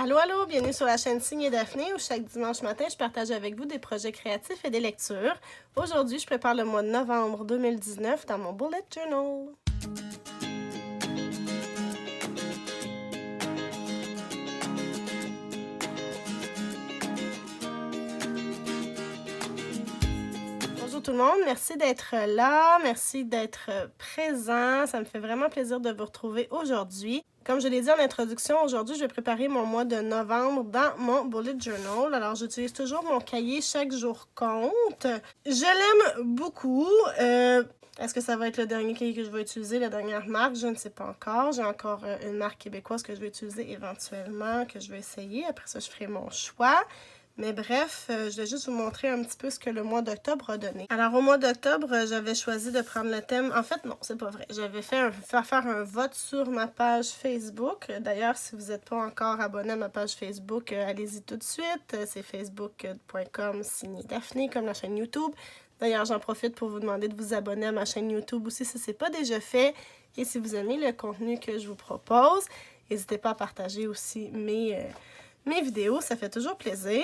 Allô, allô, bienvenue sur la chaîne Signe et Daphné où chaque dimanche matin, je partage avec vous des projets créatifs et des lectures. Aujourd'hui, je prépare le mois de novembre 2019 dans mon bullet journal. Bonjour tout le monde, merci d'être là, merci d'être présent, ça me fait vraiment plaisir de vous retrouver aujourd'hui. Comme je l'ai dit en introduction, aujourd'hui, je vais préparer mon mois de novembre dans mon bullet journal. Alors, j'utilise toujours mon cahier Chaque jour compte. Je l'aime beaucoup. Est-ce que ça va être le dernier cahier que je vais utiliser, la dernière marque? Je ne sais pas encore. J'ai encore une marque québécoise que je vais utiliser éventuellement, que je vais essayer. Après ça, je ferai mon choix. Mais bref, je vais juste vous montrer un petit peu ce que le mois d'octobre a donné. Alors, au mois d'octobre, j'avais choisi de prendre le thème... En fait, non, c'est pas vrai. J'avais faire un vote sur ma page Facebook. D'ailleurs, si vous n'êtes pas encore abonné à ma page Facebook, allez-y tout de suite. C'est facebook.com signé Daphné, comme la chaîne YouTube. D'ailleurs, j'en profite pour vous demander de vous abonner à ma chaîne YouTube aussi si ce n'est pas déjà fait. Et si vous aimez le contenu que je vous propose, n'hésitez pas à partager aussi mes vidéos, ça fait toujours plaisir.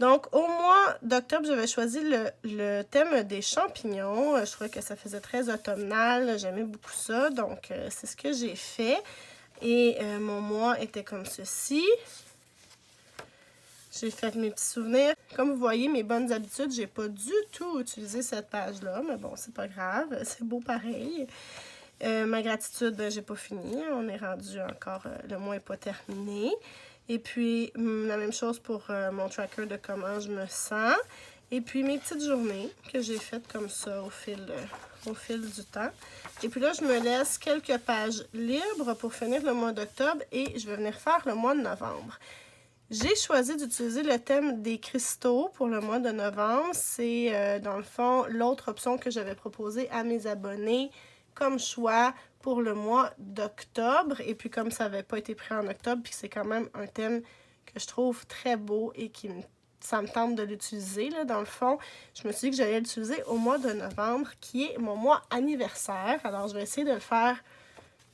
Donc, au mois d'octobre, j'avais choisi le thème des champignons. Je trouvais que ça faisait très automnal. J'aimais beaucoup ça. Donc, c'est ce que j'ai fait. Et mon mois était comme ceci. J'ai fait mes petits souvenirs. Comme vous voyez, mes bonnes habitudes, j'ai pas du tout utilisé cette page-là. Mais bon, c'est pas grave. C'est beau pareil. Ma gratitude, ben, j'ai pas fini. On est rendu encore, le mois n'est pas terminé. Et puis, la même chose pour mon tracker de comment je me sens. Et puis, mes petites journées que j'ai faites comme ça au fil du temps. Et puis là, je me laisse quelques pages libres pour finir le mois d'octobre et je vais venir faire le mois de novembre. J'ai choisi d'utiliser le thème des cristaux pour le mois de novembre. C'est, dans le fond, l'autre option que j'avais proposée à mes abonnés comme choix pour le mois d'octobre. Et puis comme ça n'avait pas été pris en octobre, puis c'est quand même un thème que je trouve très beau et ça me tente de l'utiliser. Dans le fond, je me suis dit que j'allais l'utiliser au mois de novembre, qui est mon mois anniversaire. Alors, je vais essayer de le faire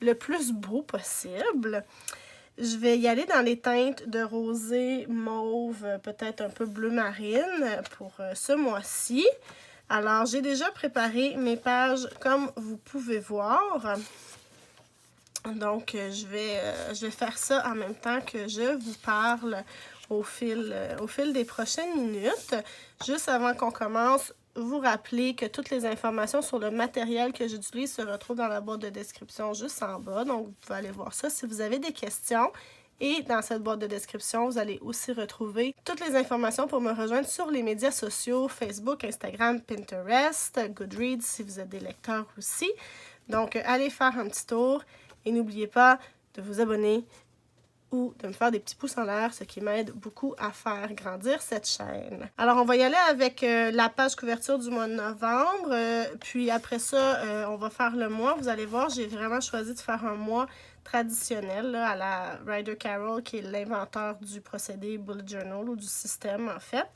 le plus beau possible. Je vais y aller dans les teintes de rosé, mauve, peut-être un peu bleu marine pour ce mois-ci. Alors, j'ai déjà préparé mes pages comme vous pouvez voir. Donc, je vais faire ça en même temps que je vous parle au fil des prochaines minutes. Juste avant qu'on commence, vous rappelez que toutes les informations sur le matériel que j'utilise se retrouvent dans la boîte de description juste en bas. Donc, vous pouvez aller voir ça si vous avez des questions. Et dans cette boîte de description, vous allez aussi retrouver toutes les informations pour me rejoindre sur les médias sociaux, Facebook, Instagram, Pinterest, Goodreads si vous êtes des lecteurs aussi. Donc, allez faire un petit tour et n'oubliez pas de vous abonner ou de me faire des petits pouces en l'air, ce qui m'aide beaucoup à faire grandir cette chaîne. Alors, on va y aller avec la page couverture du mois de novembre. Puis après ça, on va faire le mois. Vous allez voir, j'ai vraiment choisi de faire un mois traditionnel là, à la Ryder Carroll, qui est l'inventeur du procédé bullet journal ou du système, en fait.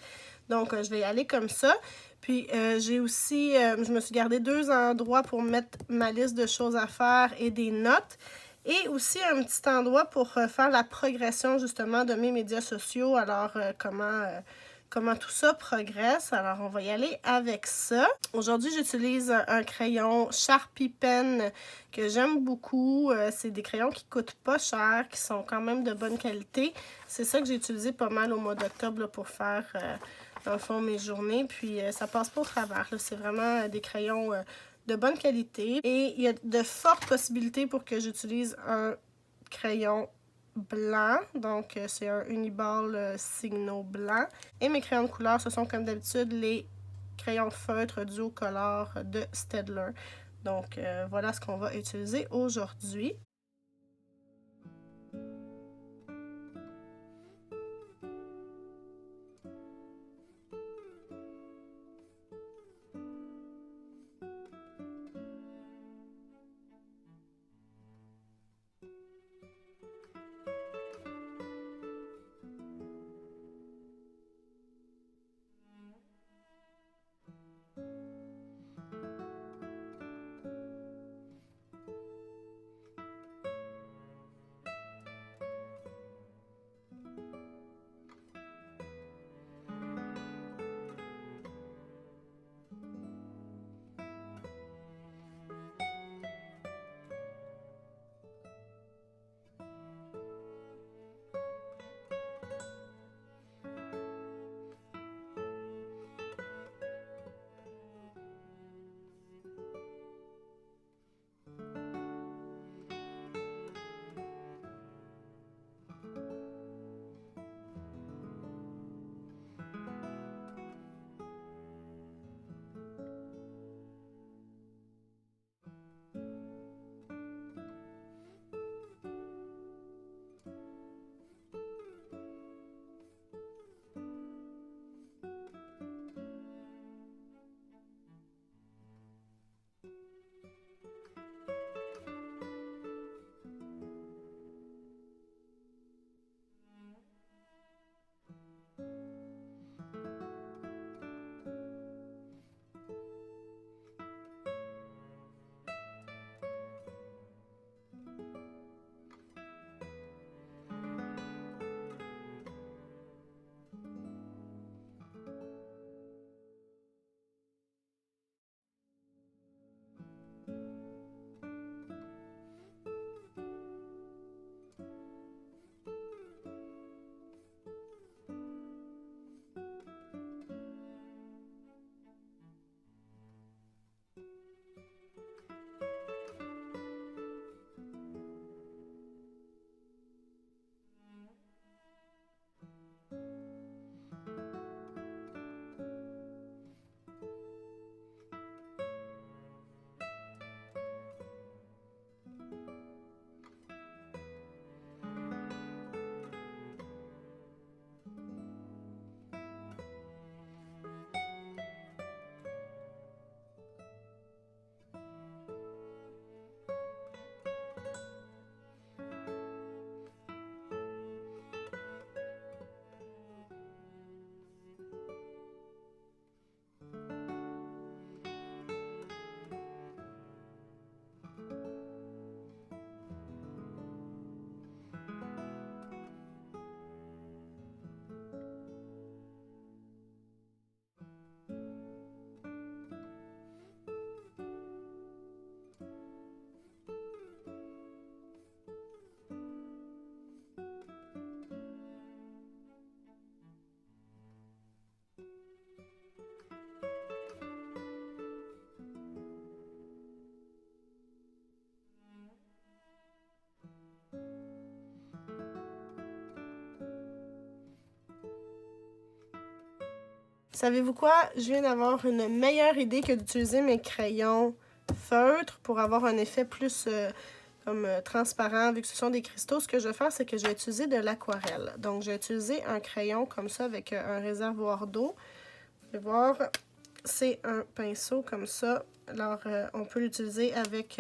Donc, je vais y aller comme ça. Puis, j'ai aussi, je me suis gardé 2 endroits pour mettre ma liste de choses à faire et des notes. Et aussi un petit endroit pour faire la progression justement de mes médias sociaux. Alors, comment tout ça progresse. Alors, on va y aller avec ça. Aujourd'hui, j'utilise un crayon Sharpie Pen que j'aime beaucoup. C'est des crayons qui coûtent pas cher, qui sont quand même de bonne qualité. C'est ça que j'ai utilisé pas mal au mois d'octobre pour faire, dans le fond, mes journées. Puis, ça passe pas au travers. C'est vraiment des crayons... de bonne qualité. Et il y a de fortes possibilités pour que j'utilise un crayon blanc. Donc, c'est un Uniball Signo blanc. Et mes crayons de couleur, ce sont comme d'habitude les crayons feutres Duocolor de Staedtler. Donc, voilà ce qu'on va utiliser aujourd'hui. Savez-vous quoi? Je viens d'avoir une meilleure idée que d'utiliser mes crayons feutres pour avoir un effet plus comme transparent. Vu que ce sont des cristaux, ce que je vais faire, c'est que je vais utiliser de l'aquarelle. Donc, je vais utiliser un crayon comme ça avec un réservoir d'eau. Vous pouvez voir, c'est un pinceau comme ça. Alors, on peut l'utiliser avec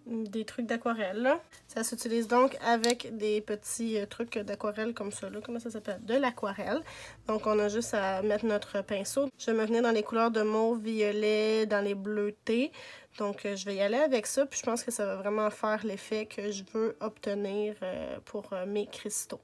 des trucs d'aquarelle. Ça s'utilise donc avec des petits trucs d'aquarelle comme ça. Là. Comment ça s'appelle? De l'aquarelle. Donc, on a juste à mettre notre pinceau. Je vais me venir dans les couleurs de mauve, violet, dans les bleutés. Donc, je vais y aller avec ça. Puis, je pense que ça va vraiment faire l'effet que je veux obtenir pour mes cristaux.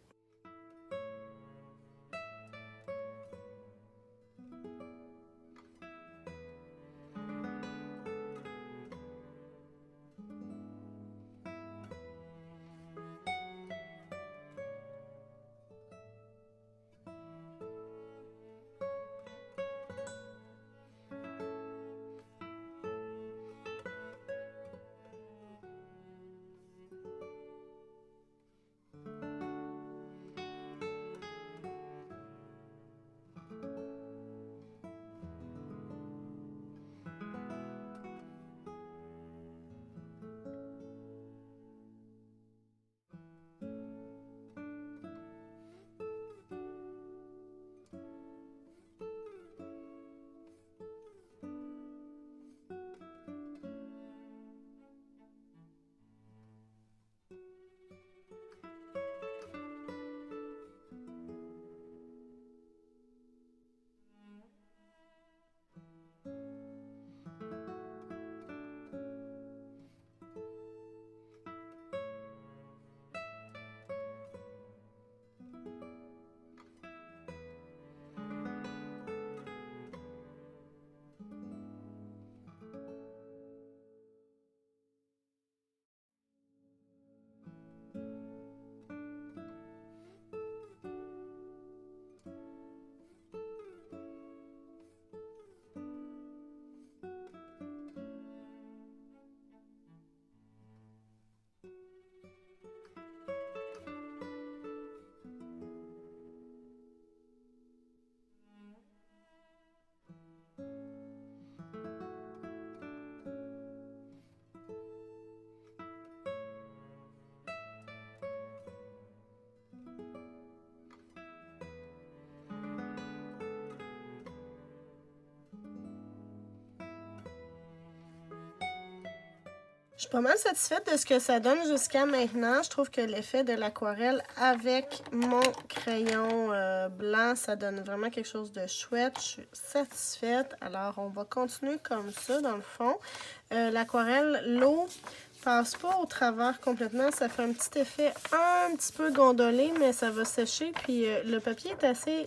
Je suis pas mal satisfaite de ce que ça donne jusqu'à maintenant. Je trouve que l'effet de l'aquarelle avec mon crayon blanc, ça donne vraiment quelque chose de chouette. Je suis satisfaite. Alors, on va continuer comme ça, dans le fond. L'aquarelle, l'eau passe pas au travers complètement. Ça fait un petit effet un petit peu gondolé, mais ça va sécher. Puis, le papier est assez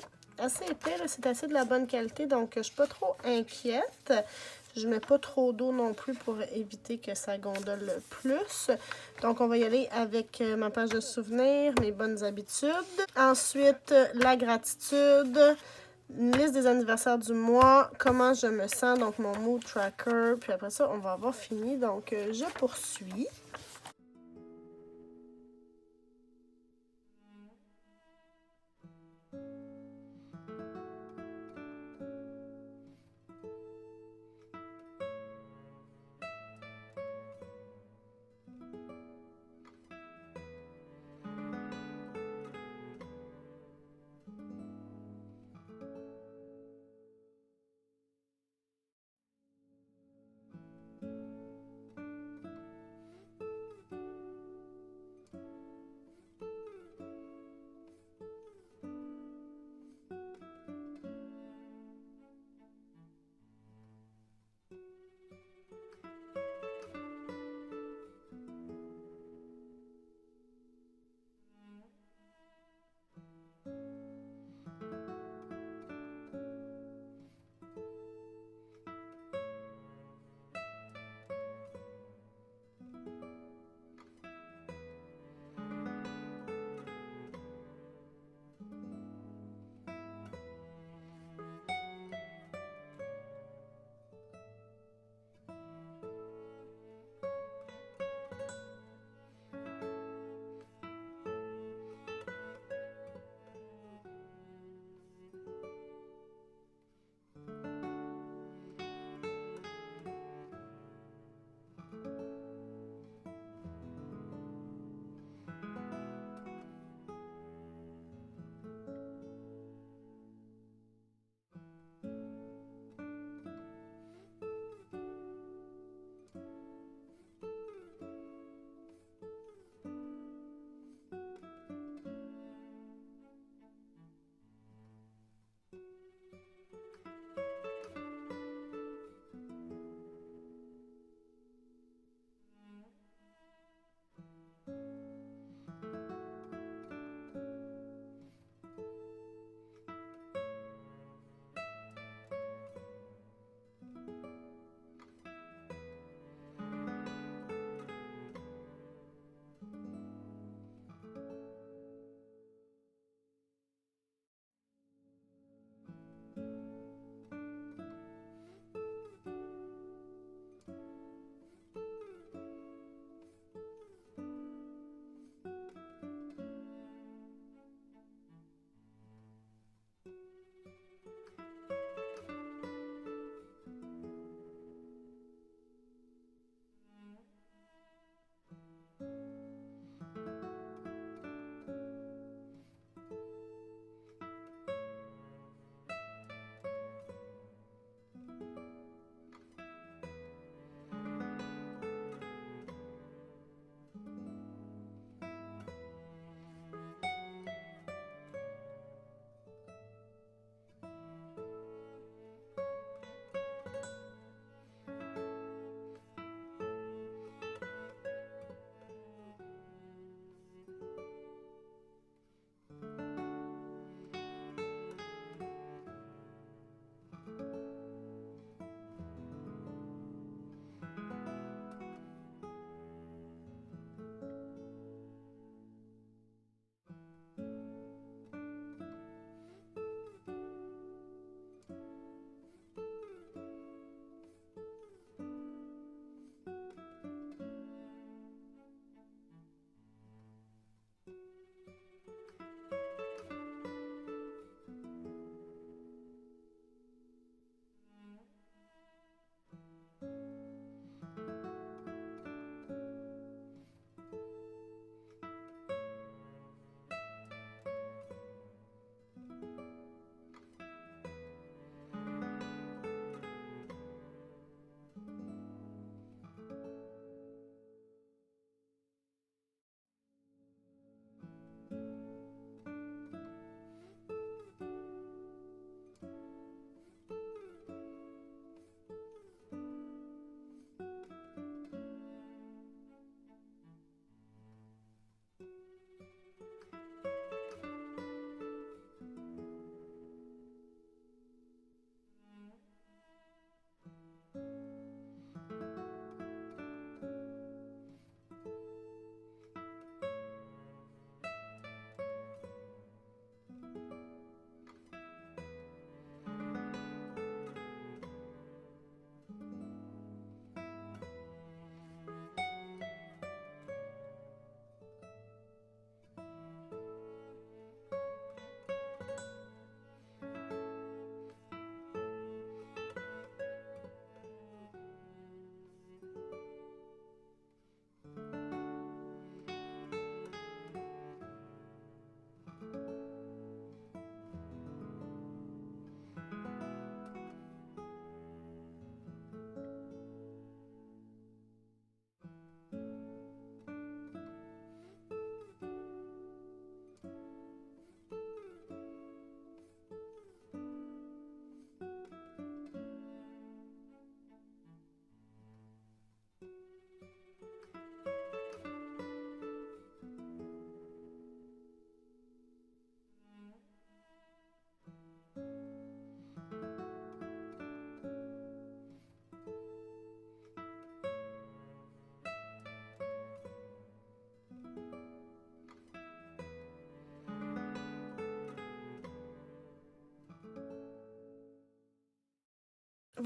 épais. C'est assez de la bonne qualité, donc je suis pas trop inquiète. Je mets pas trop d'eau non plus pour éviter que ça gondole plus. Donc, on va y aller avec ma page de souvenirs, mes bonnes habitudes. Ensuite, la gratitude, une liste des anniversaires du mois, comment je me sens, donc mon mood tracker. Puis après ça, on va avoir fini. Donc, je poursuis.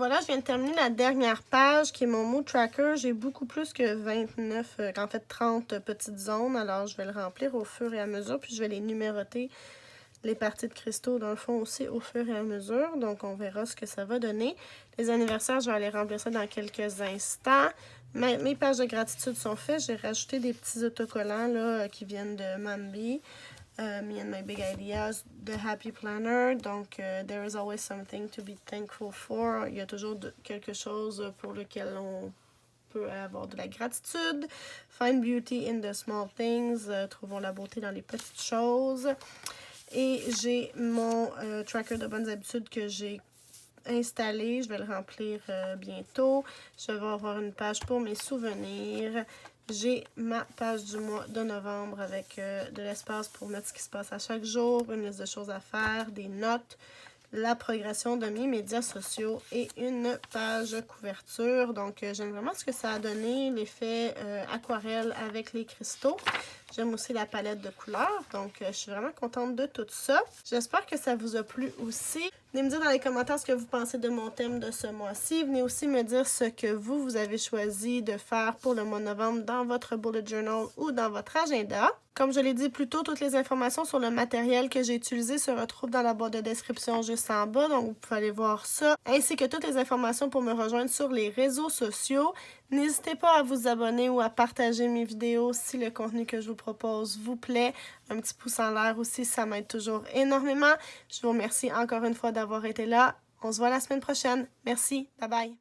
voilà, je viens de terminer la dernière page qui est mon mood tracker. J'ai beaucoup plus que 29, en fait 30 petites zones. Alors, je vais le remplir au fur et à mesure. Puis, je vais les numéroter, les parties de cristaux, dans le fond, aussi au fur et à mesure. Donc, on verra ce que ça va donner. Les anniversaires, je vais aller remplir ça dans quelques instants. Mes pages de gratitude sont faites. J'ai rajouté des petits autocollants là, qui viennent de Mambi. Me and my big ideas, the happy planner. Donc, there is always something to be thankful for. Il y a toujours quelque chose pour lequel on peut avoir de la gratitude. Find beauty in the small things. Trouvons la beauté dans les petites choses. Et j'ai mon tracker de bonnes habitudes que j'ai installé. Je vais le remplir bientôt. Je vais avoir une page pour mes souvenirs. J'ai ma page du mois de novembre avec de l'espace pour mettre ce qui se passe à chaque jour, une liste de choses à faire, des notes, la progression de mes médias sociaux et une page couverture. Donc, j'aime vraiment ce que ça a donné, l'effet aquarelle avec les cristaux. J'aime aussi la palette de couleurs, donc je suis vraiment contente de tout ça. J'espère que ça vous a plu aussi. Venez me dire dans les commentaires ce que vous pensez de mon thème de ce mois-ci. Venez aussi me dire ce que vous avez choisi de faire pour le mois de novembre dans votre bullet journal ou dans votre agenda. Comme je l'ai dit plus tôt, toutes les informations sur le matériel que j'ai utilisé se retrouvent dans la boîte de description juste en bas, donc vous pouvez aller voir ça, ainsi que toutes les informations pour me rejoindre sur les réseaux sociaux. N'hésitez pas à vous abonner ou à partager mes vidéos si le contenu que je vous propose vous plaît. Un petit pouce en l'air aussi, ça m'aide toujours énormément. Je vous remercie encore une fois d'avoir été là. On se voit la semaine prochaine. Merci. Bye bye.